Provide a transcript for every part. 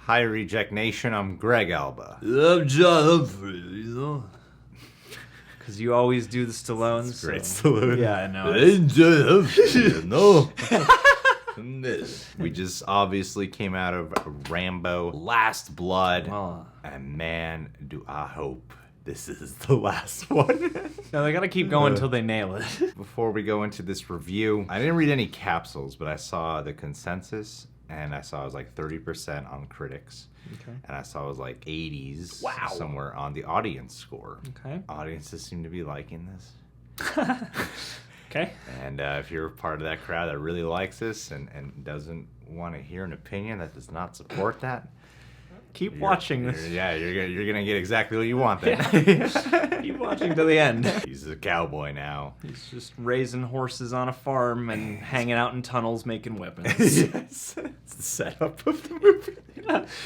Hi, Reject Nation. I'm Greg Alba. I'm John Humphrey, Because you always do the Stallones. It's great Stallone. Yeah, I know. I'm John Humphrey, We just obviously came out of Rambo, Last Blood. Oh. And man, do I hope this is the last one. No, they gotta keep going until they nail it. Before we go into this review, I didn't read any capsules, but I saw the consensus, and I saw it was like 30% on critics. Okay. And I saw it was like 80s Wow. somewhere on the audience score. Okay. Audiences seem to be liking this. Okay. And if you're part of that crowd that really likes this and doesn't want to hear an opinion that does not support that, Keep watching this. You're gonna get exactly what you want then. Keep watching to the end. He's a cowboy now. He's just raising horses on a farm and hanging out in tunnels making weapons. Yes, it's the setup of the movie.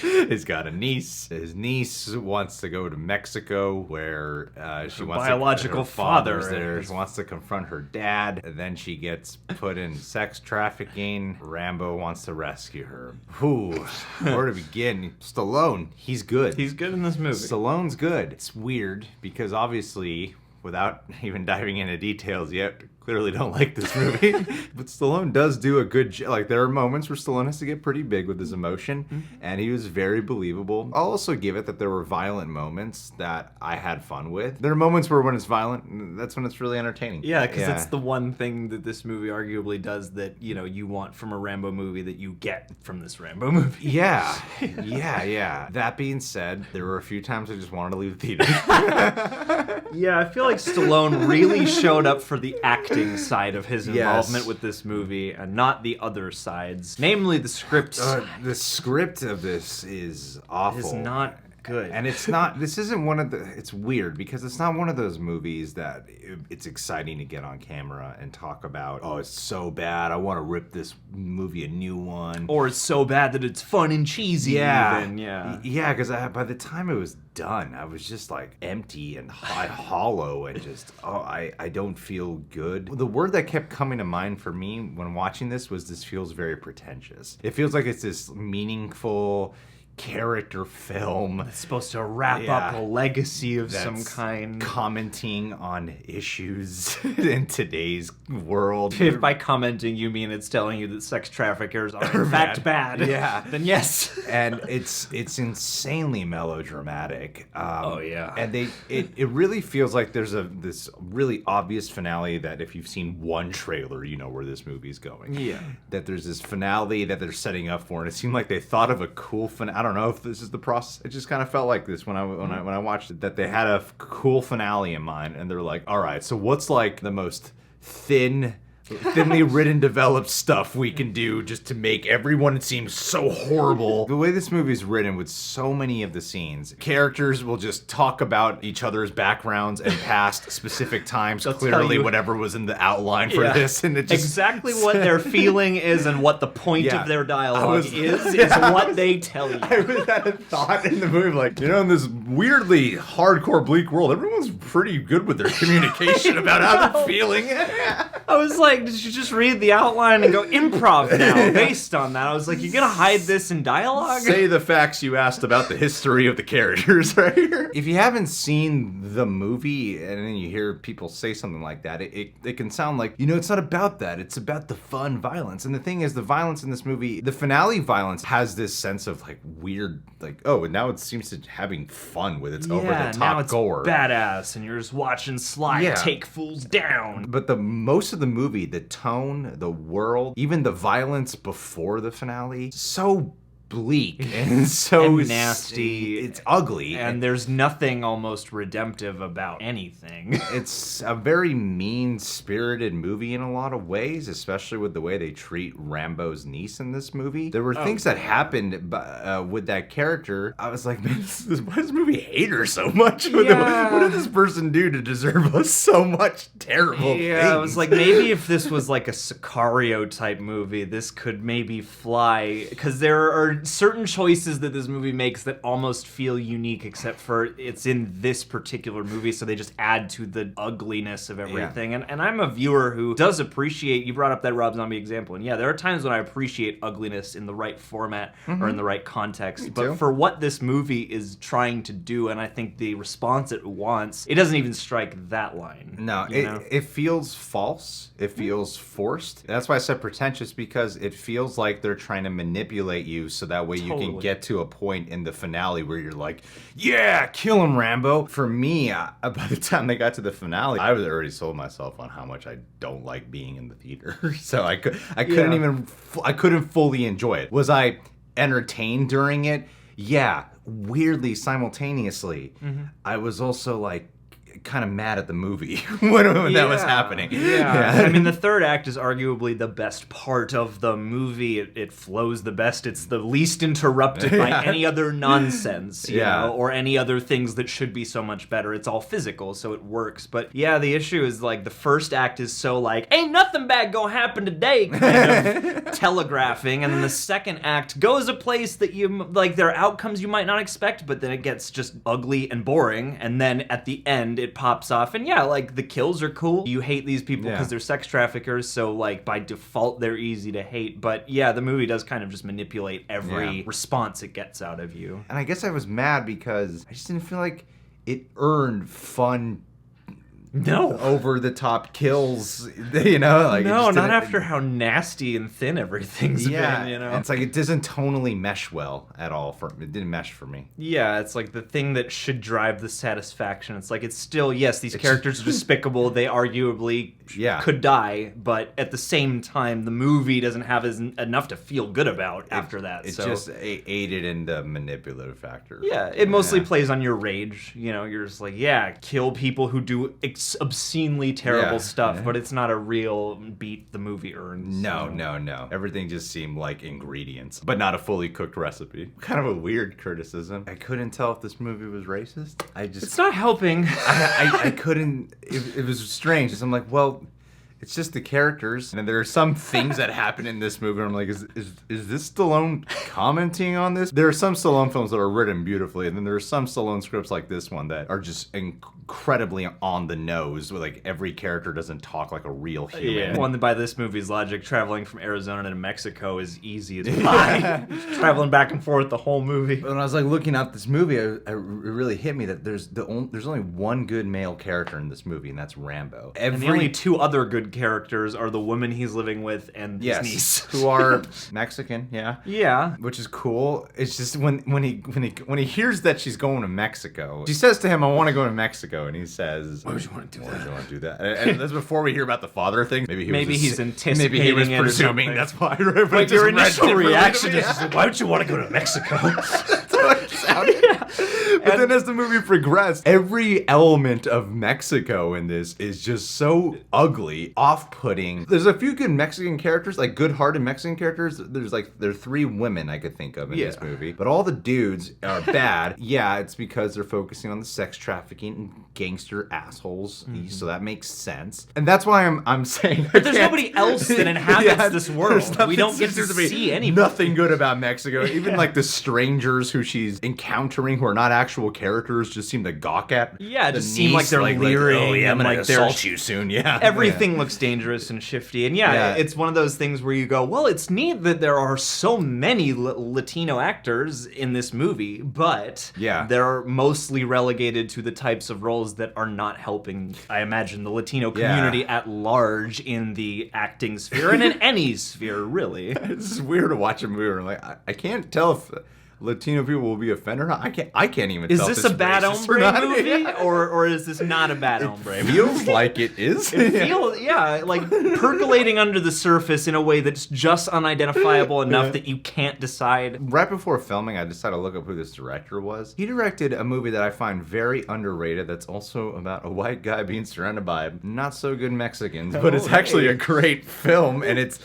He's got a niece. His niece wants to go to Mexico, where she wants biological her father's father there. She wants to confront her dad. And then she gets put in sex trafficking. Rambo wants to rescue her. Whew, where to begin? Stallone, he's good. He's good in this movie. Stallone's good. It's weird because obviously, without even diving into details yet, clearly don't like this movie. But Stallone does do a good job. Like, there are moments where Stallone has to get pretty big with his emotion, and he was very believable. I'll also give it that there were violent moments that I had fun with. There are moments where when it's violent, that's when it's really entertaining. Yeah, because it's the one thing that this movie arguably does that, you know, you want from a Rambo movie that you get from this Rambo movie. Yeah. That being said, there were a few times I just wanted to leave the theater. Yeah, I feel like Stallone really showed up for the acting side of his involvement with this movie and not the other sides, namely the script side. The script of this is awful. Is not good. And it's not, this isn't one of the, it's weird because it's not one of those movies that it's exciting to get on camera and talk about, oh, it's so bad, I want to rip this movie a new one. Or it's so bad that it's fun and cheesy even. Yeah, because by the time it was done, I was just like empty and hollow and just, I don't feel good. The word that kept coming to mind for me when watching this was this feels very pretentious. It feels like it's this meaningful character film. It's supposed to wrap up a legacy of some kind. Commenting on issues in today's world. If by commenting you mean it's telling you that sex traffickers are in fact bad, then yes. And it's insanely melodramatic. And it really feels like there's this really obvious finale that if you've seen one trailer, you know where this movie's going. Yeah. That there's this finale that they're setting up for, and it seemed like they thought of a cool finale. I don't know if this is the process. It just kind of felt like this when I watched it, that they had a cool finale in mind, and they're like, all right, so what's like the most thinly written, developed stuff we can do just to make everyone seem so horrible. The way this movie's written with so many of the scenes, characters will just talk about each other's backgrounds and past specific times, clearly whatever was in the outline for this. And it just, exactly what their feeling is and what the point of their dialogue is what they tell you. I had a thought in the movie, like, you know, in this weirdly hardcore bleak world, everyone's pretty good with their communication about how they're feeling. I was like, did you just read the outline and go improv now based on that? I was like, you're gonna hide this in dialogue? Say the facts you asked about the history of the characters right here. If you haven't seen the movie and then you hear people say something like that, it can sound like, you know, it's not about that. It's about the fun violence. And the thing is, the violence in this movie, the finale violence has this sense of like weird, like, oh, and now it seems to having fun with its over-the-top gore. Badass, and you're just watching Sly take fools down. But most of the movie, the tone, the world, even the violence before the finale, so bleak and so and nasty. It's ugly. And there's nothing almost redemptive about anything. It's a very mean-spirited movie in a lot of ways, especially with the way they treat Rambo's niece in this movie. There were things that happened with that character. I was like, man, why does this movie hate her so much? What did this person do to deserve us so much terrible things? I was like, maybe if this was like a Sicario type movie, this could maybe fly. Because there are are certain choices that this movie makes that almost feel unique, except for it's in this particular movie, so they just add to the ugliness of everything. And I'm a viewer who does appreciate, you brought up that Rob Zombie example, and yeah, there are times when I appreciate ugliness in the right format or in the right context, but for what this movie is trying to do, and I think the response it wants, it doesn't even strike that line. No, it feels false. It feels forced. That's why I said pretentious, because it feels like they're trying to manipulate you so that way you can get to a point in the finale where you're like, yeah, kill him, Rambo. For me, by the time they got to the finale, I was already sold myself on how much I don't like being in the theater. So I couldn't fully enjoy it. Was I entertained during it? Yeah, weirdly, simultaneously. I was also like kind of mad at the movie when that was happening. Yeah. I mean, the third act is arguably the best part of the movie. It flows the best. It's the least interrupted by any other nonsense, you know, or any other things that should be so much better. It's all physical, so it works. But yeah, the issue is like the first act is so like, ain't nothing bad gonna happen today, kind of telegraphing, and then the second act goes a place that you like, there are outcomes you might not expect, but then it gets just ugly and boring, and then at the end it pops off, and yeah, like the kills are cool. You hate these people because they're sex traffickers, so like by default they're easy to hate. But yeah, the movie does kind of just manipulate every response it gets out of you. And I guess I was mad because I just didn't feel like it earned fun. Over the top kills, you know? Like no, not after how nasty and thin everything's been, you know? It's like it doesn't tonally mesh well at all. It didn't mesh for me. Yeah, it's like the thing that should drive the satisfaction. It's like, it's still, yes, these characters are despicable. They arguably could die, but at the same time, the movie doesn't have enough to feel good about after that. It just aided in the manipulative factor. Yeah, it mostly plays on your rage. You know, you're just like, yeah, kill people who do obscenely terrible stuff, but it's not a real beat the movie earns. No. Everything just seemed like ingredients, but not a fully cooked recipe. Kind of a weird criticism. I couldn't tell if this movie was racist. It's not helping. I couldn't. It was strange. I'm like, well, it's just the characters, and there are some things that happen in this movie. I'm like, is this Stallone commenting on this? There are some Stallone films that are written beautifully, and then there are some Stallone scripts like this one that are just incredibly on the nose, where like every character doesn't talk like a real human. Yeah. Well, by this movie's logic, traveling from Arizona to Mexico is easy as pie. Traveling back and forth the whole movie. When I was like looking at this movie, it really hit me that there's only one good male character in this movie, and that's Rambo. And the only two other good characters are the woman he's living with and his niece, who are Mexican. Yeah, which is cool. It's just when he hears that she's going to Mexico, she says to him, "I want to go to Mexico," and he says, "Why would you want to do that? Why would you want to do that?" And that's before we hear about the father thing. Maybe he's anticipating. Maybe he was presuming that's why. Right? But your initial reaction is, "Why would you want to go to Mexico?" That's how it sounded. But then as the movie progressed, every element of Mexico in this is just so ugly, off-putting. There's a few good Mexican characters, like good-hearted Mexican characters. There are 3 women I could think of in this movie. But all the dudes are bad. Yeah, it's because they're focusing on the sex trafficking and gangster assholes. So that makes sense. And that's why I'm saying but there's nobody else that inhabits this world. We don't get to see anybody. Nothing good about Mexico. Even like the strangers who she's encountering who are not actual characters just seem to gawk at. Yeah, it just seem like they're leering. Oh yeah, I'm gonna assault you soon. Yeah, everything looks dangerous and shifty. And it's one of those things where you go, well, it's neat that there are so many Latino actors in this movie, but they're mostly relegated to the types of roles that are not helping, I imagine, the Latino community at large in the acting sphere and in any sphere, really. It's just weird to watch a movie where I'm like, I can't tell if Latino people will be offended or not. I can't even tell. Is this a Bad Hombre movie, or is this not a Bad Hombre movie? It feels like it is. It feels, like percolating under the surface in a way that's just unidentifiable enough that you can't decide. Right before filming, I decided to look up who this director was. He directed a movie that I find very underrated that's also about a white guy being surrounded by not so good Mexicans, but it's actually a great film, and it's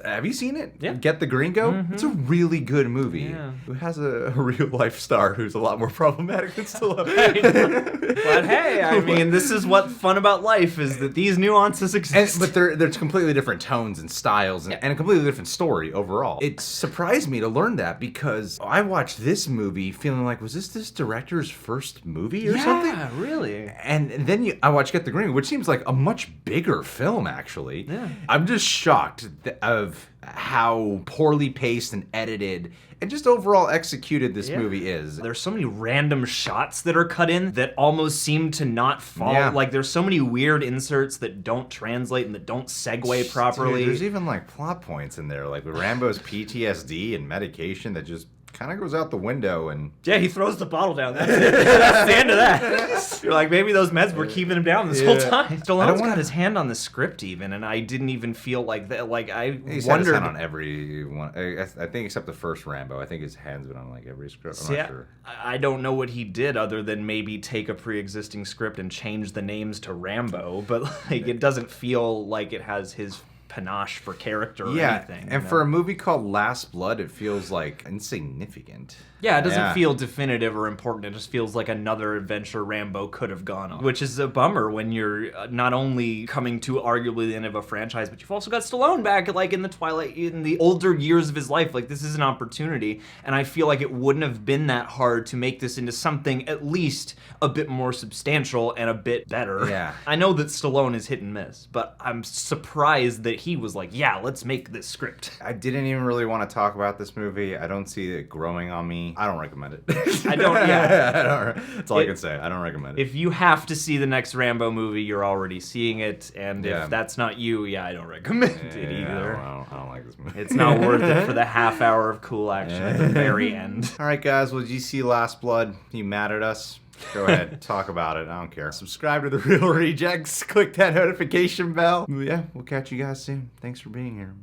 have you seen it? Yeah. Get the Gringo? It's a really good movie. Yeah. who has a real life star who's a lot more problematic than Stallone. But hey, I mean, this is what's fun about life, is that these nuances exist. But there's completely different tones and styles and a completely different story overall. It surprised me to learn that because I watched this movie feeling like, was this director's first movie or something? Yeah, really. And then I watched Get the Green, which seems like a much bigger film, actually. Yeah. I'm just shocked of how poorly paced and edited and just overall executed this movie is. There's so many random shots that are cut in that almost seem to not follow. Yeah. Like, there's so many weird inserts that don't translate and that don't segue properly. Dude, there's even like plot points in there, like with Rambo's PTSD and medication that just kind of goes out the window. And yeah, he throws the bottle down. That's it. That's the end of that. You're like, maybe those meds were keeping him down this whole time. Stallone's got his hand on the script even, and I didn't even feel like that. Like, he's wondered. had his hand on every one. I think except the first Rambo. I think his hand's been on like every script. I'm not sure. I don't know what he did other than maybe take a pre-existing script and change the names to Rambo, but like it doesn't feel like it has his panache for character or anything. And for a movie called Last Blood, it feels like insignificant. Yeah, it doesn't feel definitive or important. It just feels like another adventure Rambo could have gone on, which is a bummer when you're not only coming to arguably the end of a franchise, but you've also got Stallone back, like in the older years of his life. Like, this is an opportunity, and I feel like it wouldn't have been that hard to make this into something at least a bit more substantial and a bit better. Yeah. I know that Stallone is hit and miss, but I'm surprised that he was like, yeah, let's make this script. I didn't even really want to talk about this movie. I don't see it growing on me. I don't recommend it. I don't, that's all I can say. I don't recommend it. If you have to see the next Rambo movie, you're already seeing it, and if that's not you, I don't recommend it either. I don't like this movie. It's not worth it for the half hour of cool action at the very end. All right, guys. Well, did you see Last Blood? You mad at us? Go ahead, talk about it. I don't care. Subscribe to The Real Rejects. Click that notification bell. Yeah, we'll catch you guys soon. Thanks for being here.